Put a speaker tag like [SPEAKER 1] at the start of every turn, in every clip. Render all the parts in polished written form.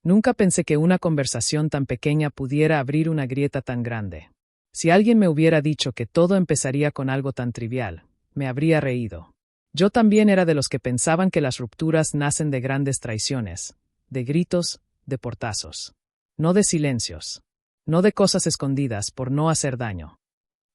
[SPEAKER 1] Nunca pensé que una conversación tan pequeña pudiera abrir una grieta tan grande. Si alguien me hubiera dicho que todo empezaría con algo tan trivial, me habría reído. Yo también era de los que pensaban que las rupturas nacen de grandes traiciones, de gritos, de portazos. No de silencios. No de cosas escondidas por no hacer daño.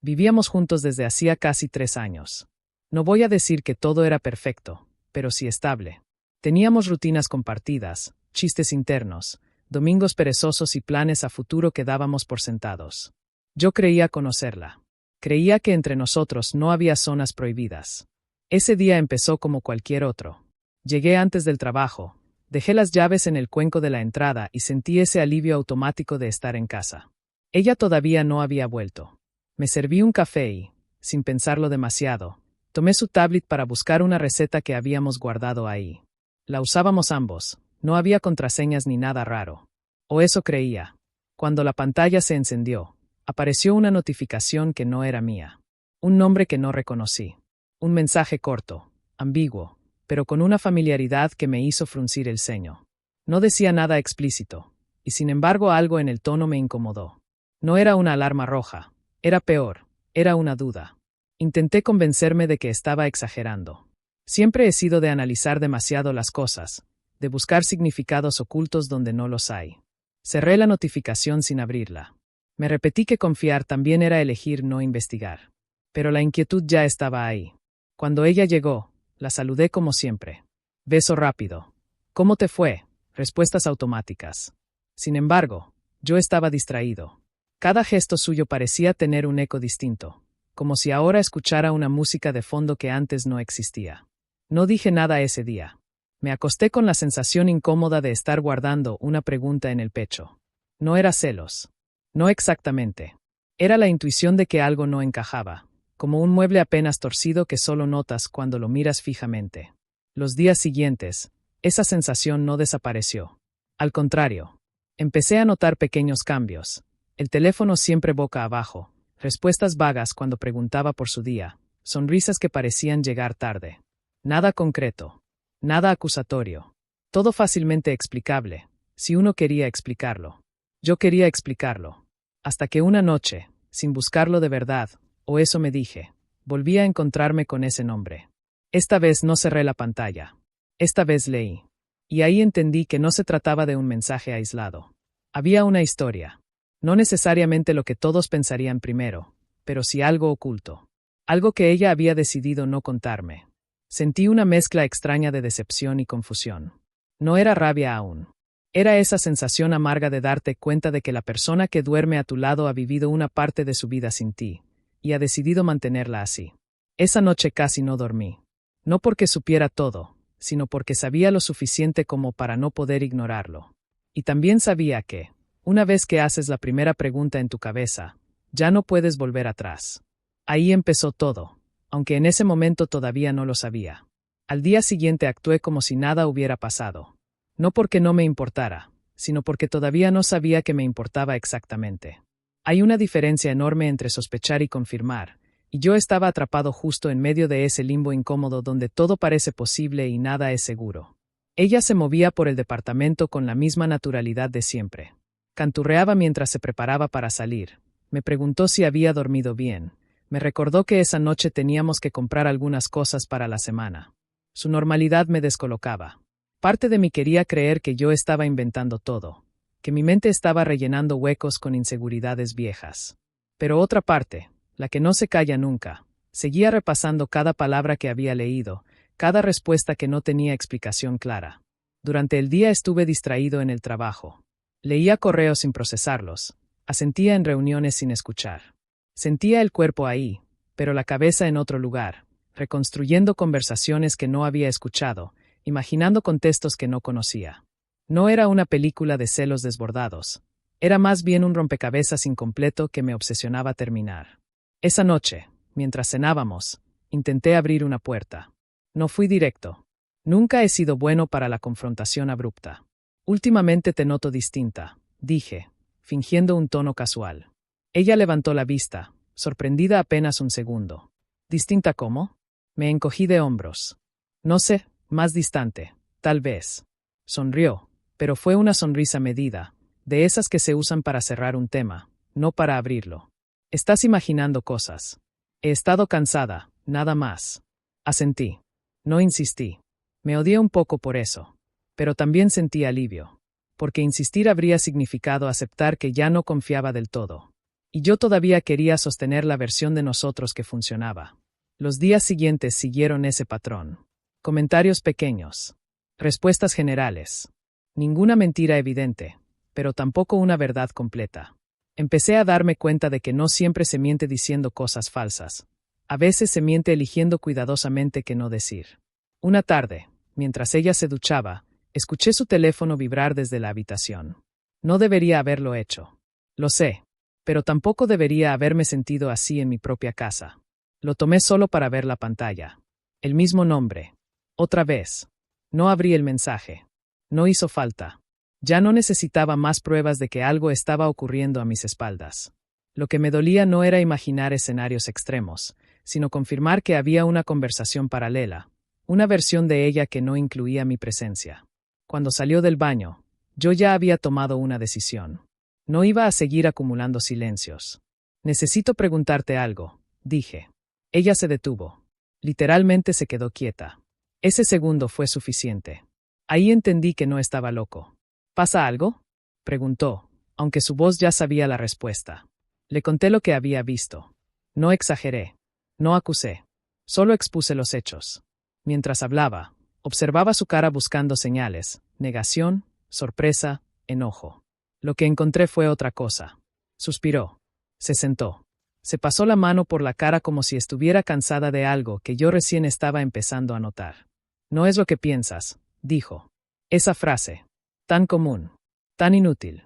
[SPEAKER 1] Vivíamos juntos desde hacía casi 3 años. No voy a decir que todo era perfecto, pero sí estable. Teníamos rutinas compartidas, chistes internos, domingos perezosos y planes a futuro que dábamos por sentados. Yo creía conocerla. Creía que entre nosotros no había zonas prohibidas. Ese día empezó como cualquier otro. Llegué antes del trabajo, dejé las llaves en el cuenco de la entrada y sentí ese alivio automático de estar en casa. Ella todavía no había vuelto. Me serví un café y, sin pensarlo demasiado, tomé su tablet para buscar una receta que habíamos guardado ahí. La usábamos ambos, no había contraseñas ni nada raro. O eso creía. Cuando la pantalla se encendió, apareció una notificación que no era mía. Un nombre que no reconocí. Un mensaje corto, ambiguo, pero con una familiaridad que me hizo fruncir el ceño. No decía nada explícito, y sin embargo algo en el tono me incomodó. No era una alarma roja, era peor, era una duda. Intenté convencerme de que estaba exagerando. Siempre he sido de analizar demasiado las cosas, de buscar significados ocultos donde no los hay. Cerré la notificación sin abrirla. Me repetí que confiar también era elegir no investigar. Pero la inquietud ya estaba ahí. Cuando ella llegó, la saludé como siempre. Beso rápido. ¿Cómo te fue? Respuestas automáticas. Sin embargo, yo estaba distraído. Cada gesto suyo parecía tener un eco distinto, como si ahora escuchara una música de fondo que antes no existía. No dije nada ese día. Me acosté con la sensación incómoda de estar guardando una pregunta en el pecho. No era celos. No exactamente. Era la intuición de que algo no encajaba, como un mueble apenas torcido que solo notas cuando lo miras fijamente. Los días siguientes, esa sensación no desapareció. Al contrario, empecé a notar pequeños cambios. El teléfono siempre boca abajo, respuestas vagas cuando preguntaba por su día, sonrisas que parecían llegar tarde. Nada concreto, nada acusatorio. Todo fácilmente explicable, si uno quería explicarlo. Yo quería explicarlo. Hasta que una noche, sin buscarlo de verdad, o eso me dije, volví a encontrarme con ese nombre. Esta vez no cerré la pantalla. Esta vez leí. Y ahí entendí que no se trataba de un mensaje aislado. Había una historia. No necesariamente lo que todos pensarían primero, pero sí algo oculto. Algo que ella había decidido no contarme. Sentí una mezcla extraña de decepción y confusión. No era rabia aún. Era esa sensación amarga de darte cuenta de que la persona que duerme a tu lado ha vivido una parte de su vida sin ti, y ha decidido mantenerla así. Esa noche casi no dormí. No porque supiera todo, sino porque sabía lo suficiente como para no poder ignorarlo. Y también sabía que, una vez que haces la primera pregunta en tu cabeza, ya no puedes volver atrás. Ahí empezó todo, aunque en ese momento todavía no lo sabía. Al día siguiente actué como si nada hubiera pasado. No porque no me importara, sino porque todavía no sabía que me importaba exactamente. Hay una diferencia enorme entre sospechar y confirmar, y yo estaba atrapado justo en medio de ese limbo incómodo donde todo parece posible y nada es seguro. Ella se movía por el departamento con la misma naturalidad de siempre. Canturreaba mientras se preparaba para salir. Me preguntó si había dormido bien. Me recordó que esa noche teníamos que comprar algunas cosas para la semana. Su normalidad me descolocaba. Parte de mí quería creer que yo estaba inventando todo, que mi mente estaba rellenando huecos con inseguridades viejas. Pero otra parte, la que no se calla nunca, seguía repasando cada palabra que había leído, cada respuesta que no tenía explicación clara. Durante el día estuve distraído en el trabajo. Leía correos sin procesarlos, asentía en reuniones sin escuchar. Sentía el cuerpo ahí, pero la cabeza en otro lugar, reconstruyendo conversaciones que no había escuchado, imaginando contextos que no conocía. No era una película de celos desbordados. Era más bien un rompecabezas incompleto que me obsesionaba terminar. Esa noche, mientras cenábamos, intenté abrir una puerta. No fui directo. Nunca he sido bueno para la confrontación abrupta. Últimamente te noto distinta, dije, fingiendo un tono casual. Ella levantó la vista, sorprendida apenas un segundo. ¿Distinta cómo? Me encogí de hombros. No sé, más distante, tal vez. Sonrió, Pero fue una sonrisa medida, de esas que se usan para cerrar un tema, no para abrirlo. Estás imaginando cosas. He estado cansada, nada más. Asentí. No insistí. Me odié un poco por eso. Pero también sentí alivio. Porque insistir habría significado aceptar que ya no confiaba del todo. Y yo todavía quería sostener la versión de nosotros que funcionaba. Los días siguientes siguieron ese patrón. Comentarios pequeños. Respuestas generales. Ninguna mentira evidente, pero tampoco una verdad completa. Empecé a darme cuenta de que no siempre se miente diciendo cosas falsas. A veces se miente eligiendo cuidadosamente qué no decir. Una tarde, mientras ella se duchaba, escuché su teléfono vibrar desde la habitación. No debería haberlo hecho. Lo sé, pero tampoco debería haberme sentido así en mi propia casa. Lo tomé solo para ver la pantalla. El mismo nombre. Otra vez. No abrí el mensaje. No hizo falta. Ya no necesitaba más pruebas de que algo estaba ocurriendo a mis espaldas. Lo que me dolía no era imaginar escenarios extremos, sino confirmar que había una conversación paralela, una versión de ella que no incluía mi presencia. Cuando salió del baño, yo ya había tomado una decisión. No iba a seguir acumulando silencios. Necesito preguntarte algo, dije. Ella se detuvo. Literalmente se quedó quieta. Ese segundo fue suficiente. Ahí entendí que no estaba loco. ¿Pasa algo?, preguntó, aunque su voz ya sabía la respuesta. Le conté lo que había visto. No exageré. No acusé. Solo expuse los hechos. Mientras hablaba, observaba su cara buscando señales, negación, sorpresa, enojo. Lo que encontré fue otra cosa. Suspiró. Se sentó. Se pasó la mano por la cara como si estuviera cansada de algo que yo recién estaba empezando a notar. No es lo que piensas, dijo. Esa frase. Tan común. Tan inútil.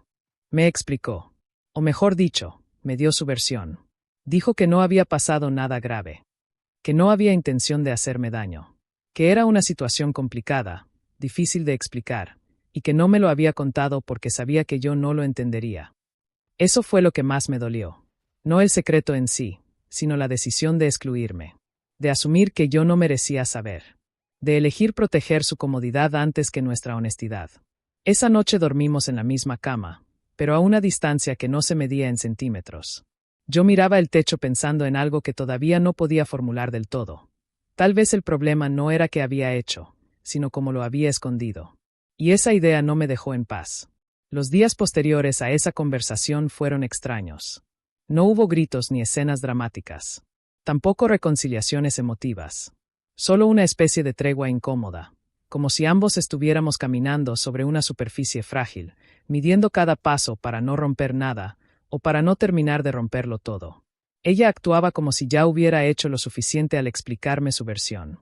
[SPEAKER 1] Me explicó. O mejor dicho, me dio su versión. Dijo que no había pasado nada grave. Que no había intención de hacerme daño. Que era una situación complicada, difícil de explicar, y que no me lo había contado porque sabía que yo no lo entendería. Eso fue lo que más me dolió. No el secreto en sí, sino la decisión de excluirme. De asumir que yo no merecía saber. De elegir proteger su comodidad antes que nuestra honestidad. Esa noche dormimos en la misma cama, pero a una distancia que no se medía en centímetros. Yo miraba el techo pensando en algo que todavía no podía formular del todo. Tal vez el problema no era qué había hecho, sino cómo lo había escondido. Y esa idea no me dejó en paz. Los días posteriores a esa conversación fueron extraños. No hubo gritos ni escenas dramáticas. Tampoco reconciliaciones emotivas. Solo una especie de tregua incómoda, como si ambos estuviéramos caminando sobre una superficie frágil, midiendo cada paso para no romper nada, o para no terminar de romperlo todo. Ella actuaba como si ya hubiera hecho lo suficiente al explicarme su versión.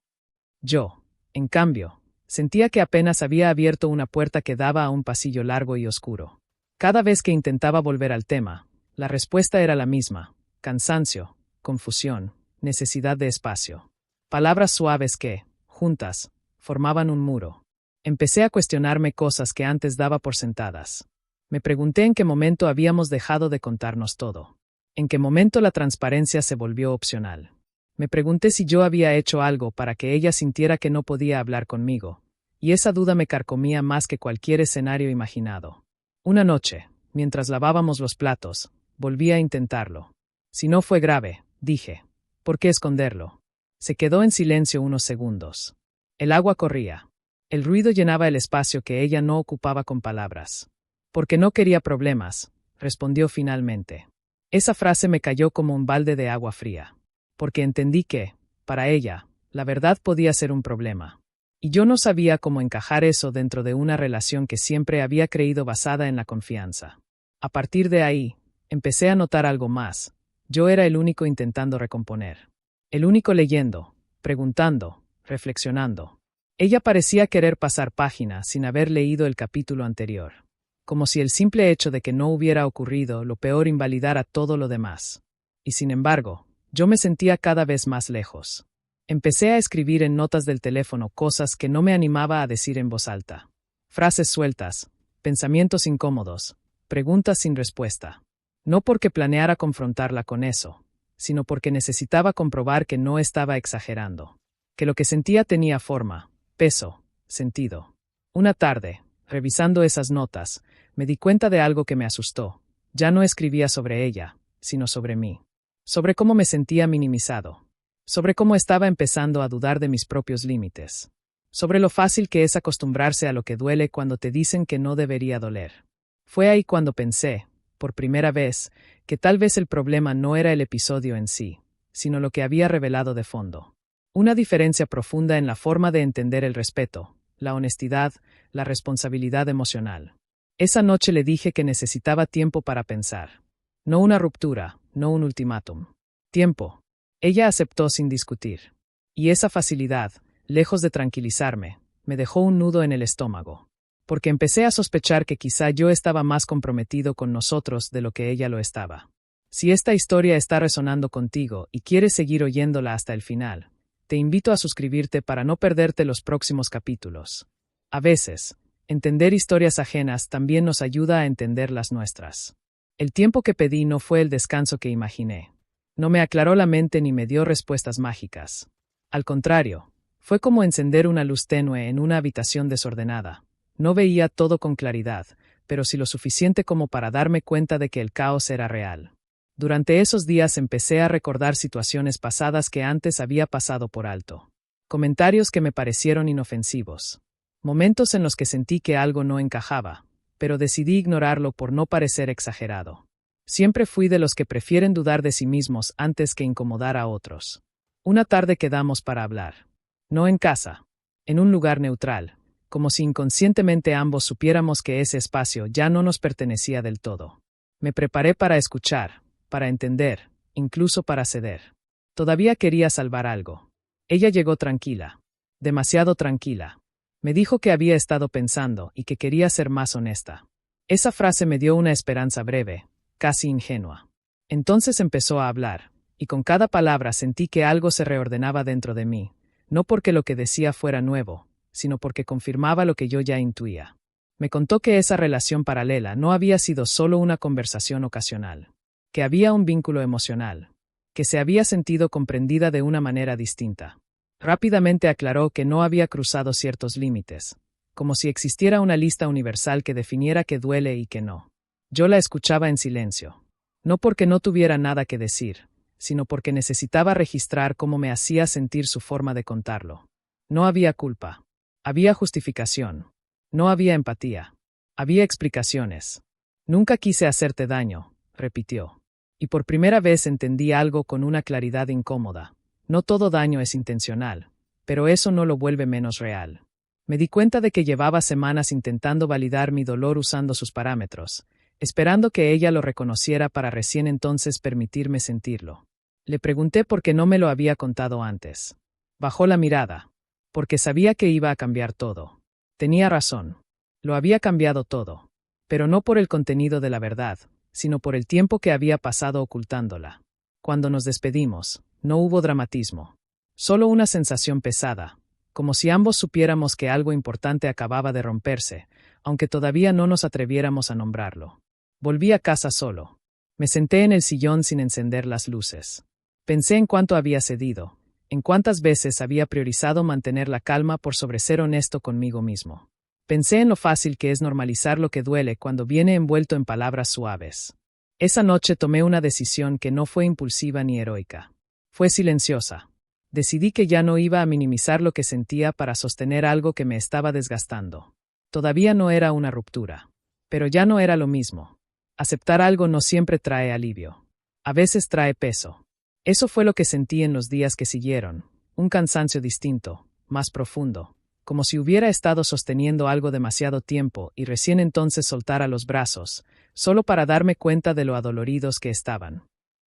[SPEAKER 1] Yo, en cambio, sentía que apenas había abierto una puerta que daba a un pasillo largo y oscuro. Cada vez que intentaba volver al tema, la respuesta era la misma: cansancio, confusión, necesidad de espacio. Palabras suaves que, juntas, formaban un muro. Empecé a cuestionarme cosas que antes daba por sentadas. Me pregunté en qué momento habíamos dejado de contarnos todo. En qué momento la transparencia se volvió opcional. Me pregunté si yo había hecho algo para que ella sintiera que no podía hablar conmigo, y esa duda me carcomía más que cualquier escenario imaginado. Una noche, mientras lavábamos los platos, volví a intentarlo. Si no fue grave, dije, ¿por qué esconderlo? Se quedó en silencio unos segundos. El agua corría. El ruido llenaba el espacio que ella no ocupaba con palabras. Porque no quería problemas, respondió finalmente. Esa frase me cayó como un balde de agua fría. Porque entendí que, para ella, la verdad podía ser un problema. Y yo no sabía cómo encajar eso dentro de una relación que siempre había creído basada en la confianza. A partir de ahí, empecé a notar algo más. Yo era el único intentando recomponer. El único leyendo, preguntando, reflexionando. Ella parecía querer pasar página sin haber leído el capítulo anterior. Como si el simple hecho de que no hubiera ocurrido lo peor invalidara todo lo demás. Y sin embargo, yo me sentía cada vez más lejos. Empecé a escribir en notas del teléfono cosas que no me animaba a decir en voz alta. Frases sueltas, pensamientos incómodos, preguntas sin respuesta. No porque planeara confrontarla con eso, sino porque necesitaba comprobar que no estaba exagerando. Que lo que sentía tenía forma, peso, sentido. Una tarde, Revisando esas notas, me di cuenta de algo que me asustó. Ya no escribía sobre ella, sino sobre mí. Sobre cómo me sentía minimizado. Sobre cómo estaba empezando a dudar de mis propios límites. Sobre lo fácil que es acostumbrarse a lo que duele cuando te dicen que no debería doler. Fue ahí cuando pensé, por primera vez, que tal vez el problema no era el episodio en sí, sino lo que había revelado de fondo. Una diferencia profunda en la forma de entender el respeto, la honestidad, la responsabilidad emocional. Esa noche le dije que necesitaba tiempo para pensar. No una ruptura, no un ultimátum. Tiempo. Ella aceptó sin discutir. Y esa facilidad, lejos de tranquilizarme, me dejó un nudo en el estómago. Porque empecé a sospechar que quizá yo estaba más comprometido con nosotros de lo que ella lo estaba. Si esta historia está resonando contigo y quieres seguir oyéndola hasta el final, te invito a suscribirte para no perderte los próximos capítulos. A veces, entender historias ajenas también nos ayuda a entender las nuestras. El tiempo que pedí no fue el descanso que imaginé. No me aclaró la mente ni me dio respuestas mágicas. Al contrario, fue como encender una luz tenue en una habitación desordenada. No veía todo con claridad, pero sí lo suficiente como para darme cuenta de que el caos era real. Durante esos días empecé a recordar situaciones pasadas que antes había pasado por alto. Comentarios que me parecieron inofensivos. Momentos en los que sentí que algo no encajaba, pero decidí ignorarlo por no parecer exagerado. Siempre fui de los que prefieren dudar de sí mismos antes que incomodar a otros. Una tarde quedamos para hablar. No en casa, en un lugar neutral, como si inconscientemente ambos supiéramos que ese espacio ya no nos pertenecía del todo. Me preparé para escuchar, para entender, incluso para ceder. Todavía quería salvar algo. Ella llegó tranquila, demasiado tranquila. Me dijo que había estado pensando y que quería ser más honesta. Esa frase me dio una esperanza breve, casi ingenua. Entonces empezó a hablar, y con cada palabra sentí que algo se reordenaba dentro de mí, no porque lo que decía fuera nuevo, sino porque confirmaba lo que yo ya intuía. Me contó que esa relación paralela no había sido solo una conversación ocasional, que había un vínculo emocional, que se había sentido comprendida de una manera distinta. Rápidamente aclaró que no había cruzado ciertos límites, como si existiera una lista universal que definiera qué duele y qué no. Yo la escuchaba en silencio, no porque no tuviera nada que decir, sino porque necesitaba registrar cómo me hacía sentir su forma de contarlo. No había culpa, había justificación, no había empatía, había explicaciones. Nunca quise hacerte daño, repitió. Y por primera vez entendí algo con una claridad incómoda. No todo daño es intencional, pero eso no lo vuelve menos real. Me di cuenta de que llevaba semanas intentando validar mi dolor usando sus parámetros, esperando que ella lo reconociera para recién entonces permitirme sentirlo. Le pregunté por qué no me lo había contado antes. Bajó la mirada, porque sabía que iba a cambiar todo. Tenía razón. Lo había cambiado todo, pero no por el contenido de la verdad, sino por el tiempo que había pasado ocultándola. Cuando nos despedimos, no hubo dramatismo. Solo una sensación pesada, como si ambos supiéramos que algo importante acababa de romperse, aunque todavía no nos atreviéramos a nombrarlo. Volví a casa solo. Me senté en el sillón sin encender las luces. Pensé en cuánto había cedido, en cuántas veces había priorizado mantener la calma por sobre ser honesto conmigo mismo. Pensé en lo fácil que es normalizar lo que duele cuando viene envuelto en palabras suaves. Esa noche tomé una decisión que no fue impulsiva ni heroica. Fue silenciosa. Decidí que ya no iba a minimizar lo que sentía para sostener algo que me estaba desgastando. Todavía no era una ruptura. Pero ya no era lo mismo. Aceptar algo no siempre trae alivio. A veces trae peso. Eso fue lo que sentí en los días que siguieron. Un cansancio distinto, más profundo. Como si hubiera estado sosteniendo algo demasiado tiempo y recién entonces soltara los brazos, solo para darme cuenta de lo adoloridos que estaban.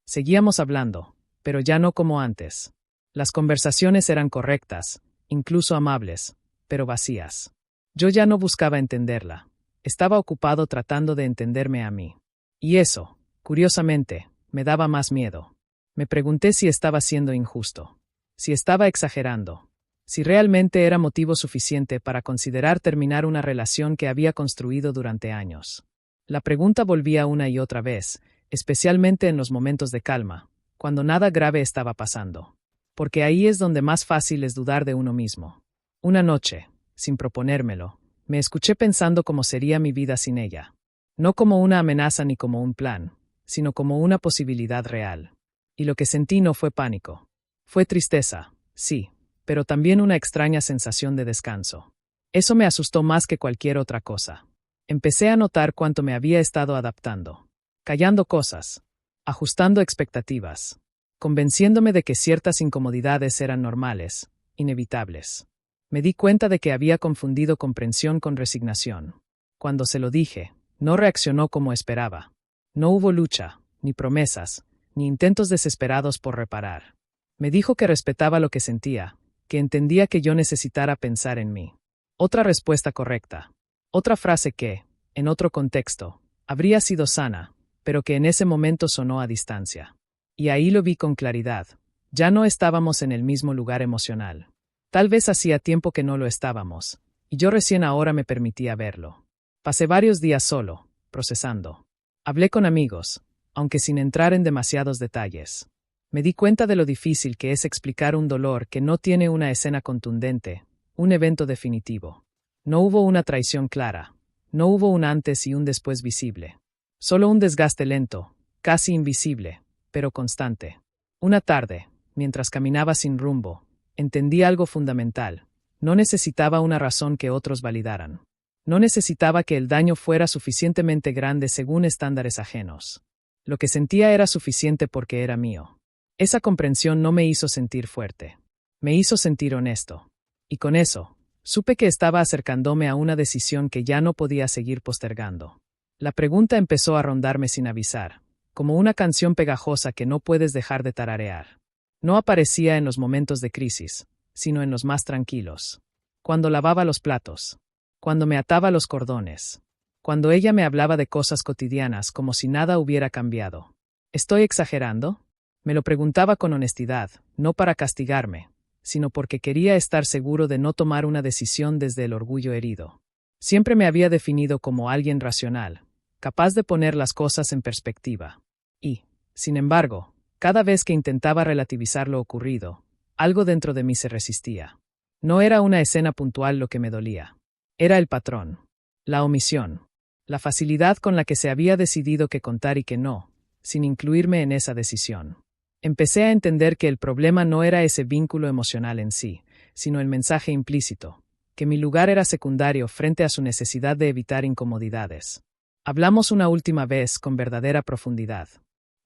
[SPEAKER 1] Seguíamos hablando, pero ya no como antes. Las conversaciones eran correctas, incluso amables, pero vacías. Yo ya no buscaba entenderla. Estaba ocupado tratando de entenderme a mí. Y eso, curiosamente, me daba más miedo. Me pregunté si estaba siendo injusto, si estaba exagerando, si realmente era motivo suficiente para considerar terminar una relación que había construido durante años. La pregunta volvía una y otra vez, especialmente en los momentos de calma, cuando nada grave estaba pasando. Porque ahí es donde más fácil es dudar de uno mismo. Una noche, sin proponérmelo, Me escuché pensando cómo sería mi vida sin ella. No como una amenaza ni como un plan, sino como una posibilidad real. Y lo que sentí no fue pánico. Fue tristeza, sí, pero también una extraña sensación de descanso. Eso me asustó más que cualquier otra cosa. Empecé a notar cuánto me había estado adaptando, callando cosas, ajustando expectativas, convenciéndome de que ciertas incomodidades eran normales, inevitables. Me di cuenta de que había confundido comprensión con resignación. Cuando se lo dije, no reaccionó como esperaba. No hubo lucha, ni promesas, ni intentos desesperados por reparar. Me dijo que respetaba lo que sentía, que entendía que yo necesitara pensar en mí. Otra respuesta correcta. Otra frase que, en otro contexto, habría sido sana, pero que en ese momento sonó a distancia. Y ahí lo vi con claridad. Ya no estábamos en el mismo lugar emocional. Tal vez hacía tiempo que no lo estábamos, y yo recién ahora me permitía verlo. Pasé varios días solo, procesando. Hablé con amigos, aunque sin entrar en demasiados detalles. Me di cuenta de lo difícil que es explicar un dolor que no tiene una escena contundente, un evento definitivo. No hubo una traición clara, no hubo un antes y un después visible. Solo un desgaste lento, casi invisible, pero constante. Una tarde, mientras caminaba sin rumbo, entendí algo fundamental. No necesitaba una razón que otros validaran. No necesitaba que el daño fuera suficientemente grande según estándares ajenos. Lo que sentía era suficiente porque era mío. Esa comprensión no me hizo sentir fuerte. Me hizo sentir honesto. Y con eso, supe que estaba acercándome a una decisión que ya no podía seguir postergando. La pregunta empezó a rondarme sin avisar, como una canción pegajosa que no puedes dejar de tararear. No aparecía en los momentos de crisis, sino en los más tranquilos. Cuando lavaba los platos. Cuando me ataba los cordones. Cuando ella me hablaba de cosas cotidianas como si nada hubiera cambiado. ¿Estoy exagerando? Me lo preguntaba con honestidad, no para castigarme, sino porque quería estar seguro de no tomar una decisión desde el orgullo herido. Siempre me había definido como alguien racional, capaz de poner las cosas en perspectiva. Y, sin embargo, cada vez que intentaba relativizar lo ocurrido, algo dentro de mí se resistía. No era una escena puntual lo que me dolía. Era el patrón, la omisión, la facilidad con la que se había decidido qué contar y qué no, sin incluirme en esa decisión. Empecé a entender que el problema no era ese vínculo emocional en sí, sino el mensaje implícito, que mi lugar era secundario frente a su necesidad de evitar incomodidades. Hablamos una última vez con verdadera profundidad.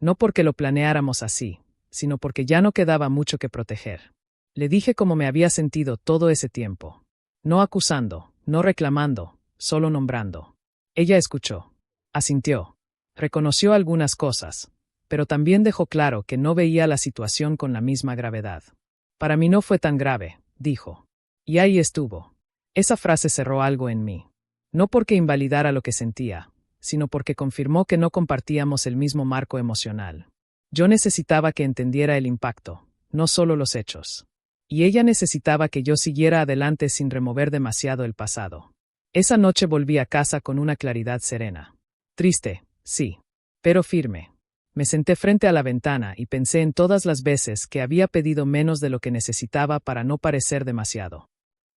[SPEAKER 1] No porque lo planeáramos así, sino porque ya no quedaba mucho que proteger. Le dije cómo me había sentido todo ese tiempo. No acusando, no reclamando, solo nombrando. Ella escuchó. Asintió. Reconoció algunas cosas, pero también dejó claro que no veía la situación con la misma gravedad. Para mí no fue tan grave, dijo. Y ahí estuvo. Esa frase cerró algo en mí. No porque invalidara lo que sentía, sino porque confirmó que no compartíamos el mismo marco emocional. Yo necesitaba que entendiera el impacto, no solo los hechos. Y ella necesitaba que yo siguiera adelante sin remover demasiado el pasado. Esa noche volví a casa con una claridad serena. Triste, sí, pero firme. Me senté frente a la ventana y pensé en todas las veces que había pedido menos de lo que necesitaba para no parecer demasiado.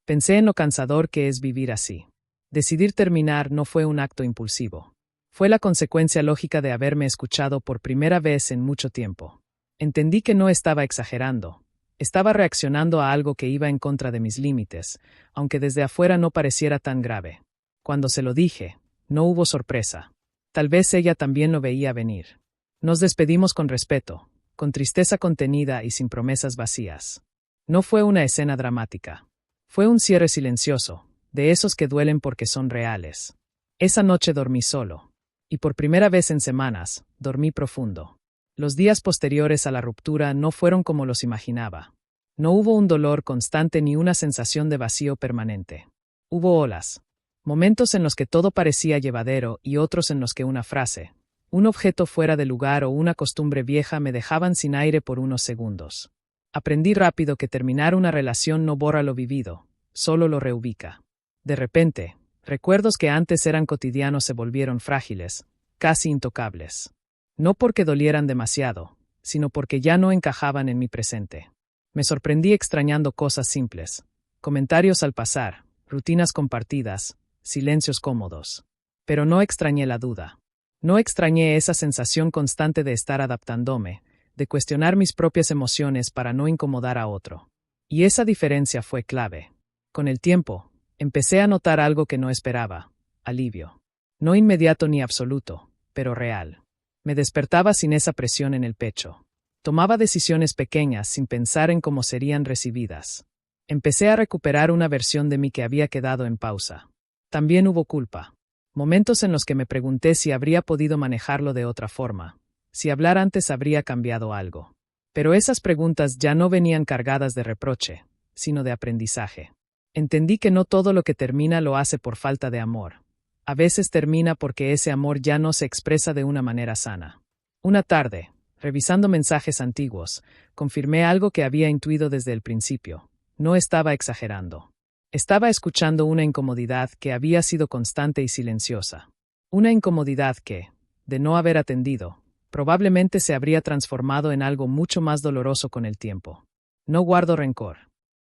[SPEAKER 1] Pensé en lo cansador que es vivir así. Decidir terminar no fue un acto impulsivo. Fue la consecuencia lógica de haberme escuchado por primera vez en mucho tiempo. Entendí que no estaba exagerando. Estaba reaccionando a algo que iba en contra de mis límites, aunque desde afuera no pareciera tan grave. Cuando se lo dije, no hubo sorpresa. Tal vez ella también lo veía venir. Nos despedimos con respeto, con tristeza contenida y sin promesas vacías. No fue una escena dramática. Fue un cierre silencioso, de esos que duelen porque son reales. Esa noche dormí solo. Y por primera vez en semanas, dormí profundo. Los días posteriores a la ruptura no fueron como los imaginaba. No hubo un dolor constante ni una sensación de vacío permanente. Hubo olas. Momentos en los que todo parecía llevadero y otros en los que una frase, un objeto fuera de lugar o una costumbre vieja me dejaban sin aire por unos segundos. Aprendí rápido que terminar una relación no borra lo vivido, solo lo reubica. De repente, recuerdos que antes eran cotidianos se volvieron frágiles, casi intocables. No porque dolieran demasiado, sino porque ya no encajaban en mi presente. Me sorprendí extrañando cosas simples, comentarios al pasar, rutinas compartidas, silencios cómodos. Pero no extrañé la duda. No extrañé esa sensación constante de estar adaptándome, de cuestionar mis propias emociones para no incomodar a otro. Y esa diferencia fue clave. Con el tiempo, empecé a notar algo que no esperaba: alivio. No inmediato ni absoluto, pero real. Me despertaba sin esa presión en el pecho. Tomaba decisiones pequeñas sin pensar en cómo serían recibidas. Empecé a recuperar una versión de mí que había quedado en pausa. También hubo culpa. Momentos en los que me pregunté si habría podido manejarlo de otra forma, si hablar antes habría cambiado algo. Pero esas preguntas ya no venían cargadas de reproche, sino de aprendizaje. Entendí que no todo lo que termina lo hace por falta de amor. A veces termina porque ese amor ya no se expresa de una manera sana. Una tarde, revisando mensajes antiguos, confirmé algo que había intuido desde el principio. No estaba exagerando. Estaba escuchando una incomodidad que había sido constante y silenciosa. Una incomodidad que, de no haber atendido, probablemente se habría transformado en algo mucho más doloroso con el tiempo. No guardo rencor.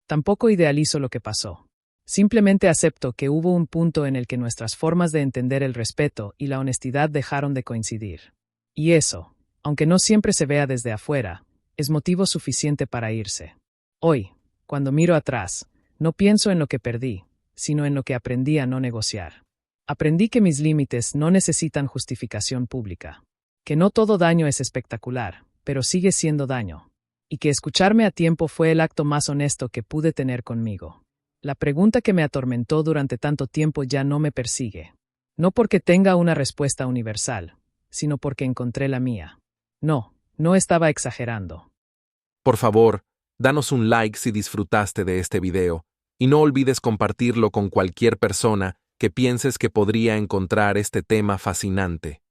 [SPEAKER 1] Tampoco idealizo lo que pasó. Simplemente acepto que hubo un punto en el que nuestras formas de entender el respeto y la honestidad dejaron de coincidir. Y eso, aunque no siempre se vea desde afuera, es motivo suficiente para irse. Hoy, cuando miro atrás, no pienso en lo que perdí, sino en lo que aprendí a no negociar. Aprendí que mis límites no necesitan justificación pública. Que no todo daño es espectacular, pero sigue siendo daño. Y que escucharme a tiempo fue el acto más honesto que pude tener conmigo. La pregunta que me atormentó durante tanto tiempo ya no me persigue. No porque tenga una respuesta universal, sino porque encontré la mía. No estaba exagerando.
[SPEAKER 2] Por favor, danos un like si disfrutaste de este video, y no olvides compartirlo con cualquier persona que pienses que podría encontrar este tema fascinante.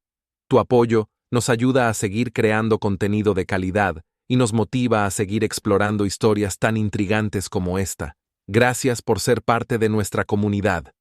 [SPEAKER 2] Tu apoyo nos ayuda a seguir creando contenido de calidad y nos motiva a seguir explorando historias tan intrigantes como esta. Gracias por ser parte de nuestra comunidad.